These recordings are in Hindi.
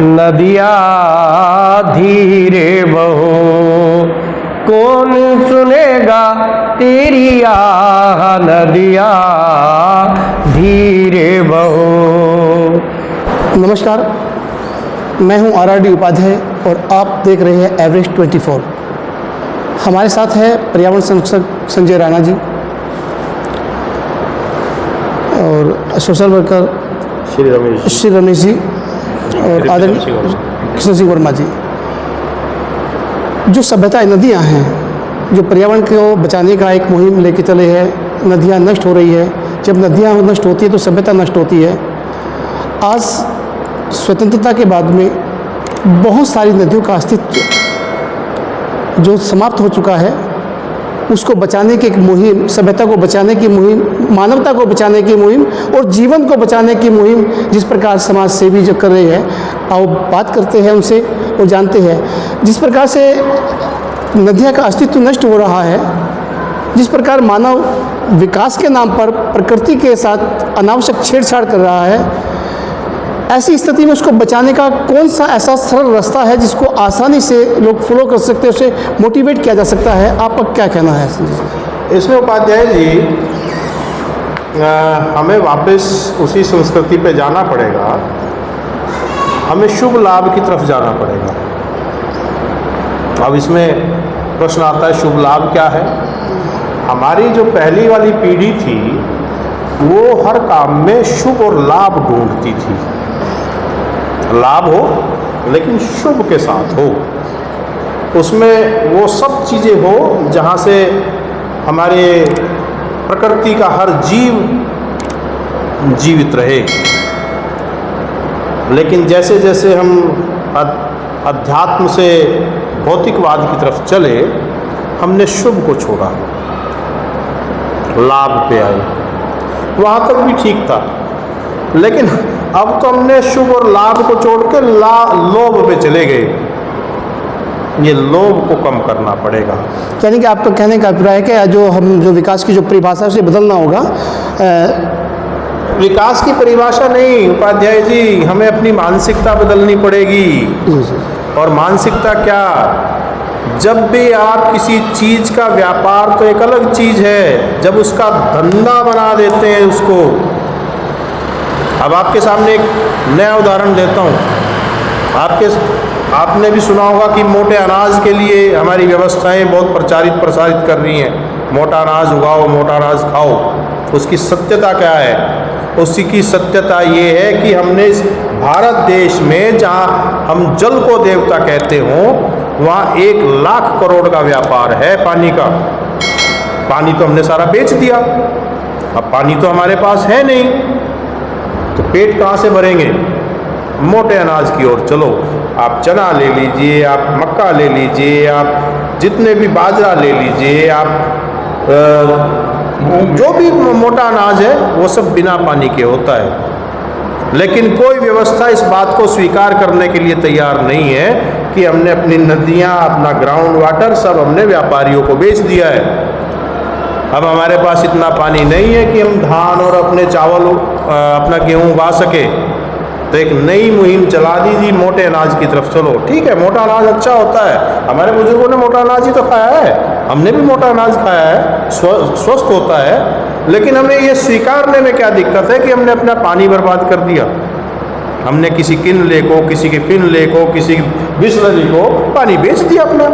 नदिया धीरे बहो, कौन सुनेगा तेरी आह नदिया धीरे बहो। नमस्कार, मैं हूं RRD उपाध्याय और आप देख रहे हैं एवरेस्ट 24। हमारे साथ है पर्यावरण संरक्षक संजय राणा जी और सोशल वर्कर श्री रमेश जी और आदरणीय कृष्ण सिंह वर्मा जी। जो सभ्यता नदियां हैं, जो पर्यावरण को बचाने का एक मुहिम लेके चले हैं, नदियां नष्ट हो रही है। जब नदियां नष्ट होती है तो सभ्यता नष्ट होती है। आज स्वतंत्रता के बाद में बहुत सारी नदियों का अस्तित्व जो समाप्त हो चुका है, उसको बचाने की एक मुहिम, सभ्यता को बचाने की मुहिम, मानवता को बचाने की मुहिम और जीवन को बचाने की मुहिम जिस प्रकार समाज सेवी जो कर रहे हैं, आओ बात करते हैं उनसे और जानते हैं। जिस प्रकार से नदियाँ का अस्तित्व नष्ट हो रहा है, जिस प्रकार मानव विकास के नाम पर प्रकृति के साथ अनावश्यक छेड़छाड़ कर रहा है, ऐसी स्थिति में उसको बचाने का कौन सा ऐसा सरल रास्ता है जिसको आसानी से लोग फॉलो कर सकते हैं, उसे मोटिवेट किया जा सकता है? आपका क्या कहना है इसमें? उपाध्याय जी, हमें वापस उसी संस्कृति पे जाना पड़ेगा। हमें शुभ लाभ की तरफ जाना पड़ेगा। अब इसमें प्रश्न आता है, शुभ लाभ क्या है? हमारी जो पहली वाली पीढ़ी थी वो हर काम में शुभ और लाभ ढूंढती थी। लाभ हो लेकिन शुभ के साथ हो, उसमें वो सब चीज़ें हो जहाँ से हमारे प्रकृति का हर जीव जीवित रहे। लेकिन जैसे जैसे हम अध्यात्म से भौतिकवाद की तरफ चले, हमने शुभ को छोड़ा, लाभ पे आए। वहाँ तक भी ठीक था, लेकिन अब तो हमने शुभ और लाभ को छोड़ के लोभ पे चले गए। ये लोभ को कम करना पड़ेगा। यानी कि आपका कहने का अभिप्राय है कि जो विकास की जो परिभाषा है उसे बदलना होगा। विकास की परिभाषा नहीं उपाध्याय जी, हमें अपनी मानसिकता बदलनी पड़ेगी। और मानसिकता क्या? जब भी आप किसी चीज़ का व्यापार, तो एक अलग चीज़ है, जब उसका धंधा बना देते हैं उसको। अब आपके सामने एक नया उदाहरण देता हूँ। आपने भी सुना होगा कि मोटे अनाज के लिए हमारी व्यवस्थाएं बहुत प्रसारित कर रही हैं। मोटा अनाज उगाओ, मोटा अनाज खाओ। उसकी सत्यता क्या है? उसकी सत्यता ये है कि हमने इस भारत देश में, जहाँ हम जल को देवता कहते हों, वहाँ 1 लाख करोड़ का व्यापार है पानी का। पानी तो हमने सारा बेच दिया। अब पानी तो हमारे पास है नहीं, तो पेट कहाँ से भरेंगे? मोटे अनाज की ओर चलो। आप चना ले लीजिए, आप मक्का ले लीजिए, आप जितने भी बाजरा ले लीजिए, आप जो भी मोटा अनाज है वो सब बिना पानी के होता है। लेकिन कोई व्यवस्था इस बात को स्वीकार करने के लिए तैयार नहीं है कि हमने अपनी नदियाँ, अपना ग्राउंड वाटर सब हमने व्यापारियों को बेच दिया है। अब हमारे पास इतना पानी नहीं है कि हम धान और अपने चावल, अपना गेहूँ उगा सके। तो एक नई मुहिम चला दीजिए, मोटे अनाज की तरफ चलो। ठीक है, मोटा अनाज अच्छा होता है, हमारे बुजुर्गों ने मोटा अनाज ही तो खाया है, हमने भी मोटा अनाज खाया है, स्वस्थ होता है। लेकिन हमें ये स्वीकारने में क्या दिक्कत है कि हमने अपना पानी बर्बाद कर दिया। हमने किसी किनले को, किसी के फिनले को, किसी बिसलरी को पानी बेच दिया अपना।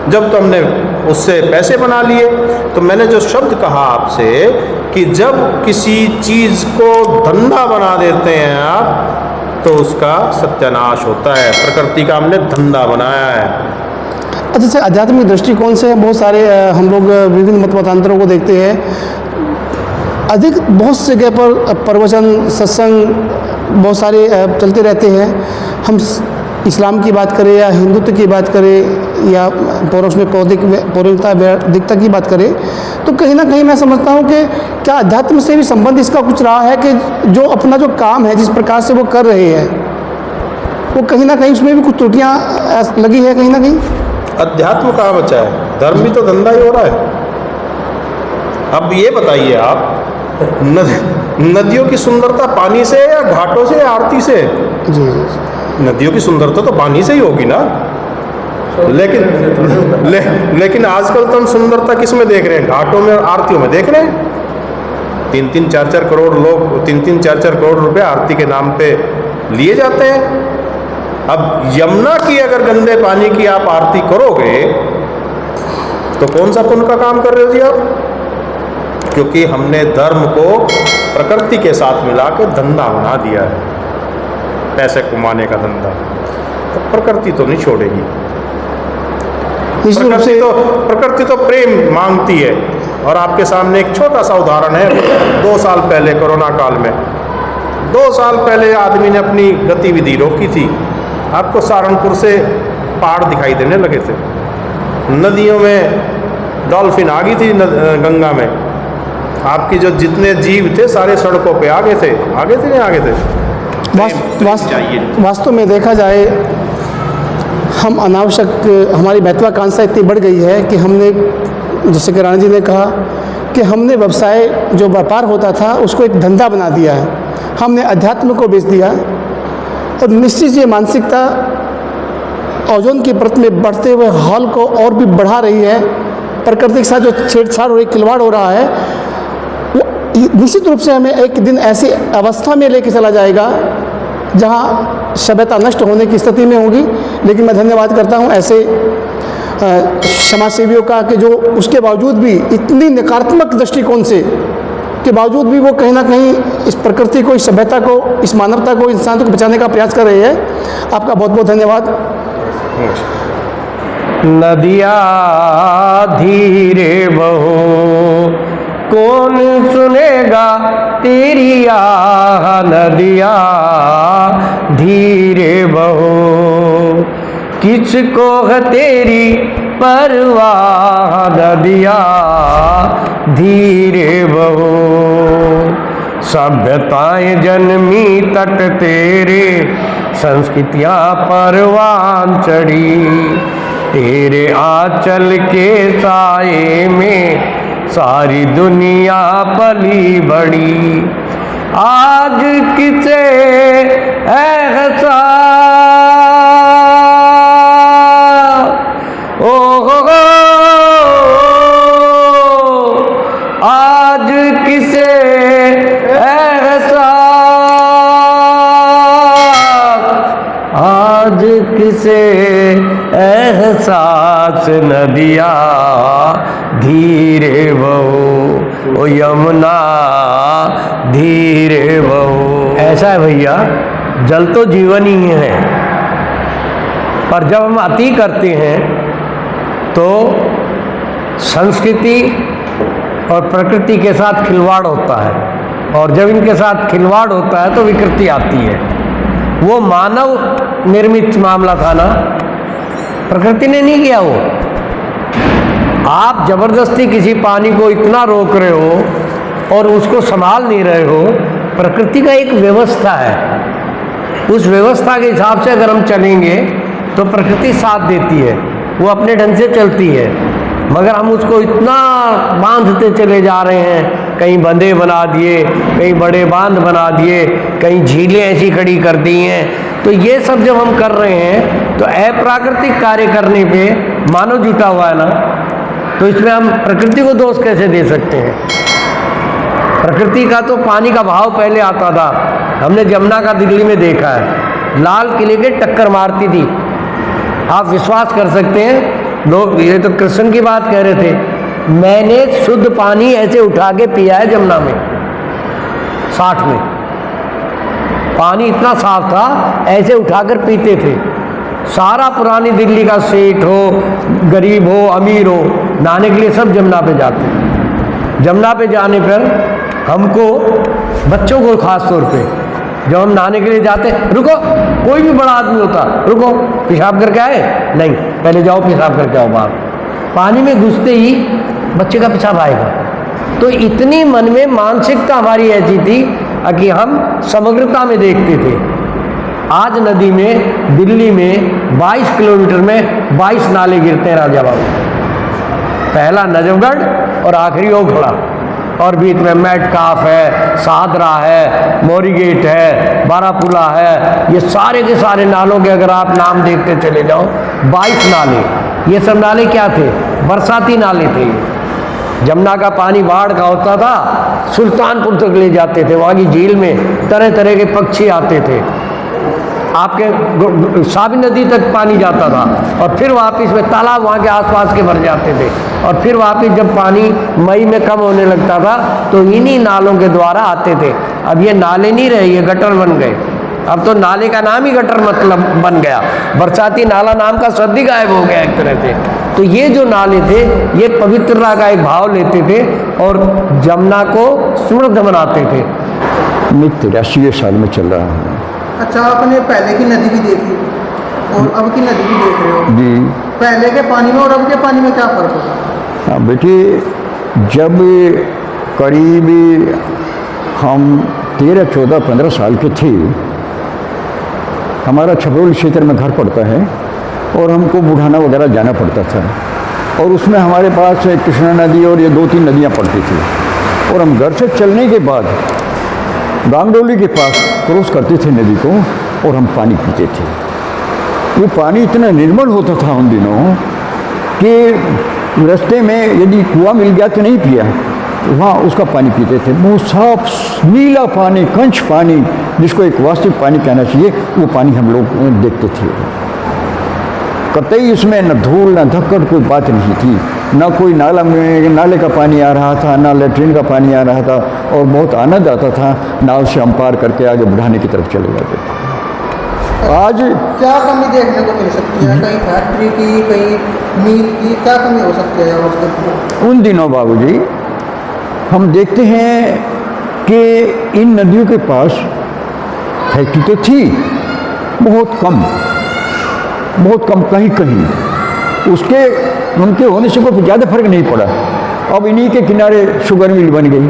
जब तो हमने उससे पैसे बना लिए। तो मैंने जो शब्द कहा आपसे कि जब किसी चीज़ को धंधा बना देते हैं आप, तो उसका सत्यानाश होता है। प्रकृति का हमने धंधा बनाया है। अच्छा सर, आध्यात्मिक दृष्टिकोण से बहुत सारे हम लोग विभिन्न मत मतांतरों को देखते हैं। बहुत सी जगह पर प्रवचन, सत्संग बहुत सारे चलते रहते हैं। हम इस्लाम की बात करें या हिंदुत्व की बात करें या पौराणिकता की बात करें, तो कहीं ना कहीं मैं समझता हूँ कि क्या अध्यात्म से भी संबंध इसका कुछ रहा है कि जो अपना जो काम है, जिस प्रकार से वो कर रहे हैं, वो कहीं ना कहीं उसमें भी कुछ त्रुटियाँ लगी है कहीं ना कहीं। अध्यात्म कहाँ बचा है? धर्म भी तो धंधा ही हो रहा है। अब ये बताइए आप, नदियों की सुंदरता पानी से या घाटों से या आरती से? जी। नदियों की सुंदरता तो पानी से ही होगी ना। लेकिन आजकल तो हम सुंदरता किस में देख रहे हैं? घाटों में और आरतियों में देख रहे हैं। 3-4 करोड़ लोग 3-4 करोड़ रुपए आरती के नाम पे लिए जाते हैं। अब यमुना की अगर गंदे पानी की आप आरती करोगे तो कौन सा पुण्य का काम कर रहे हो जी आप? क्योंकि हमने धर्म को प्रकृति के साथ मिला के धंधा बना दिया है, पैसे कमाने का धंधा। तो प्रकृति तो नहीं छोड़ेगी। प्रकृति तो प्रेम मांगती है। और आपके सामने एक छोटा सा उदाहरण है। 2 साल पहले कोरोना काल में 2 साल पहले आदमी ने अपनी गतिविधि रोकी थी। आपको सहारनपुर से पहाड़ दिखाई देने लगे थे, नदियों में डॉल्फिन आ गई थी गंगा में। आपकी जो जितने जीव थे सारे सड़कों पे आ गए थे नहीं आगे थे। वास्तव में देखा जाए, हम अनावश्यक हमारी महत्वाकांक्षा इतनी बढ़ गई है कि हमने, जैसे कि राणा जी ने कहा, कि हमने व्यवसाय जो व्यापार होता था उसको एक धंधा बना दिया है। हमने अध्यात्म को बेच दिया और निश्चित ये मानसिकता ओजोन की परत में बढ़ते हुए हॉल को और भी बढ़ा रही है। प्रकृति के साथ जो छेड़छाड़ हो रही, खिलवाड़ हो रहा है, वो निश्चित रूप से हमें एक दिन ऐसी अवस्था में लेके चला जाएगा जहाँ सभ्यता नष्ट होने की स्थिति में होगी। लेकिन मैं धन्यवाद करता हूँ ऐसे समाज सेवियों का कि जो उसके बावजूद भी इतनी नकारात्मक दृष्टिकोण से के बावजूद भी वो कहीं ना कहीं इस प्रकृति को, इस सभ्यता को, इस मानवता को, इंसानियत को बचाने का प्रयास कर रहे हैं। आपका बहुत बहुत धन्यवाद। नदिया धीरे बहो, कौन सुनेगा तेरी आह। नदिया धीरे बहो, किसको है तेरी परवाह। नदिया धीरे बहो, सभ्यताएं जन्मी तट तेरे, संस्कृतियां परवान चढ़ी। तेरे आंचल के साए में सारी दुनिया पली बड़ी। आज किसे एहसास, आज किसे एहसास, आज किसे एहसास। नदिया धीरे बहो, ओ यमुना धीरे बहो। ऐसा है भैया, जल तो जीवन ही है, पर जब हम अति करते हैं तो संस्कृति और प्रकृति के साथ खिलवाड़ होता है। और जब इनके साथ खिलवाड़ होता है तो विकृति आती है। वो मानव निर्मित मामला था ना, प्रकृति ने नहीं किया। वो आप जबरदस्ती किसी पानी को इतना रोक रहे हो और उसको संभाल नहीं रहे हो। प्रकृति का एक व्यवस्था है, उस व्यवस्था के हिसाब से अगर हम चलेंगे तो प्रकृति साथ देती है, वो अपने ढंग से चलती है। मगर हम उसको इतना बांधते चले जा रहे हैं, कहीं बंधे बना दिए, कहीं बड़े बांध बना दिए, कहीं झीलें ऐसी खड़ी कर दी हैं। तो ये सब जब हम कर रहे हैं तो अप्राकृतिक कार्य करने पे मानव जुटा हुआ है ना, तो इसमें हम प्रकृति को दोष कैसे दे सकते हैं? प्रकृति का तो पानी का भाव पहले आता था, हमने जमुना का दिल्ली में देखा है, लाल किले के टक्कर मारती थी। आप विश्वास कर सकते हैं, लोग ये तो कृष्ण की बात कह रहे थे, मैंने शुद्ध पानी ऐसे उठा के पिया है जमुना में 60 में। पानी इतना साफ था, ऐसे उठाकर पीते थे। सारा पुरानी दिल्ली का सेठ हो, गरीब हो, अमीर हो, नहाने के लिए सब जमुना पे जाते। जमुना पे जाने पर हमको, बच्चों को खास तौर पे, जब हम नहाने के लिए जाते, रुको, कोई भी बड़ा आदमी होता, रुको पेशाब करके आए, नहीं पहले जाओ पेशाब करके आओ बाहर। पानी में घुसते ही बच्चे का पेशाब आएगा। तो इतनी मन में मानसिकता हमारी ऐसी थी कि हम समग्रता में देखते थे। आज नदी में, दिल्ली में 22 किलोमीटर में 22 नाले गिरते हैं राजा बाबू। पहला नजफगढ़ और आखिरी ओखला, और बीच में मेटकाफ है, सादरा है, मोरीगेट है, बारापुला है, ये सारे के सारे नालों के अगर आप नाम देखते चले जाओ 22 नाले। ये सब नाले क्या थे? बरसाती नाले थे। जमुना का पानी बाढ़ का होता था, सुल्तानपुर तक ले जाते थे, वहाँ की झील में तरह तरह के पक्षी आते थे, आपके साबी नदी तक पानी जाता था और फिर वापस में तालाब वहाँ के आसपास के भर जाते थे और फिर वापस जब पानी मई में कम होने लगता था तो इन्हीं नालों के द्वारा आते थे। अब ये नाले नहीं रहे, ये गटर बन गए। अब तो नाले का नाम ही गटर मतलब बन गया, बरसाती नाला नाम का शब्द ही गायब हो गया एक तरह से। तो ये जो नाले थे ये पवित्रता का एक भाव लेते थे और जमुना को समृद्ध बनाते थे। मैं 83 साल में चल रहा हूँ। अच्छा, आपने पहले की नदी भी देखी और अब की नदी भी देख रहे हो जी। पहले के पानी में और अब के पानी में क्या फर्क होता है? हाँ बेटी, जब करीब हम 13, 14, 15 साल के थे, हमारा छपरोल क्षेत्र में घर पड़ता है और हमको बुढ़ाना वगैरह जाना पड़ता था और उसमें हमारे पास कृष्णा नदी और ये 2-3 नदियाँ पड़ती थी और हम घर से चलने के बाद गांगडोली के पास क्रॉस करते थे नदी को और हम पानी पीते थे। वो पानी इतना निर्मल होता था उन दिनों कि रास्ते में यदि कुआं मिल गया तो नहीं पिया, वहाँ उसका पानी पीते थे। बहुत साफ नीला पानी, कंच पानी, जिसको एक वास्तविक पानी कहना चाहिए, वो पानी हम लोग देखते थे। कतई इसमें न धूल न धक्कड़ कोई बात नहीं थी, न कोई नाले का पानी आ रहा था, ना लेट्रिन का पानी आ रहा था और बहुत आनंद आता था। नाव से हम पार करके आगे बुढ़ाने की तरफ चले जाते थे। आज क्या कमी देखने को मिल सकती है? कहीं फैक्ट्री की, कहीं मील की, क्या कमी हो सकती है उसके? उन दिनों बाबूजी हम देखते हैं कि इन नदियों के पास फैक्ट्री तो थी, बहुत कम, कहीं कहीं उसके उनके होने से कोई ज़्यादा फर्क नहीं पड़ा। अब इन्हीं के किनारे शुगर मिल बन गई,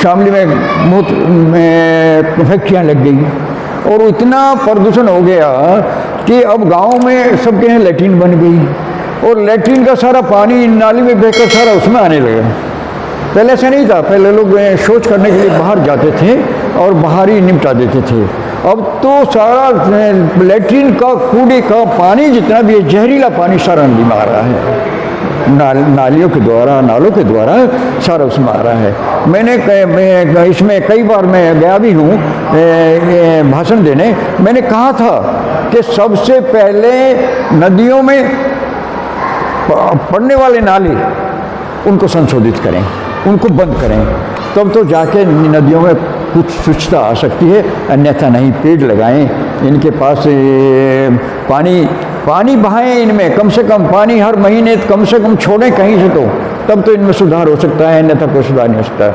शामली में बहुत फैक्ट्रियाँ लग गई और इतना प्रदूषण हो गया कि अब गांव में सबके यहाँ लैट्रिन बन गई और लैट्रिन का सारा पानी नाली में बहकर सारा उसमें आने लगा। पहले ऐसा नहीं था, पहले लोग शौच करने के लिए बाहर जाते थे और बाहर ही निपटा देते थे। अब तो सारा लैट्रिन का कूड़े का पानी जितना भी है, जहरीला पानी सारा नदी में आ रहा है, नालियों के द्वारा, नालों के द्वारा सारा उसमें आ रहा है। मैं इसमें कई बार मैं गया भी हूँ भाषण देने। मैंने कहा था कि सबसे पहले नदियों में पड़ने वाले नाले उनको संशोधित करें, उनको बंद करें, तब तो जाके नदियों में कुछ स्वच्छता आ सकती है, अन्यथा नहीं। पेड़ लगाएं, इनके पास पानी बहाएं, इनमें कम से कम पानी हर महीने कम से कम छोड़ें कहीं से, तो तब तो इनमें सुधार हो सकता है, अन्यथा कोई सुधार नहीं हो सकता है।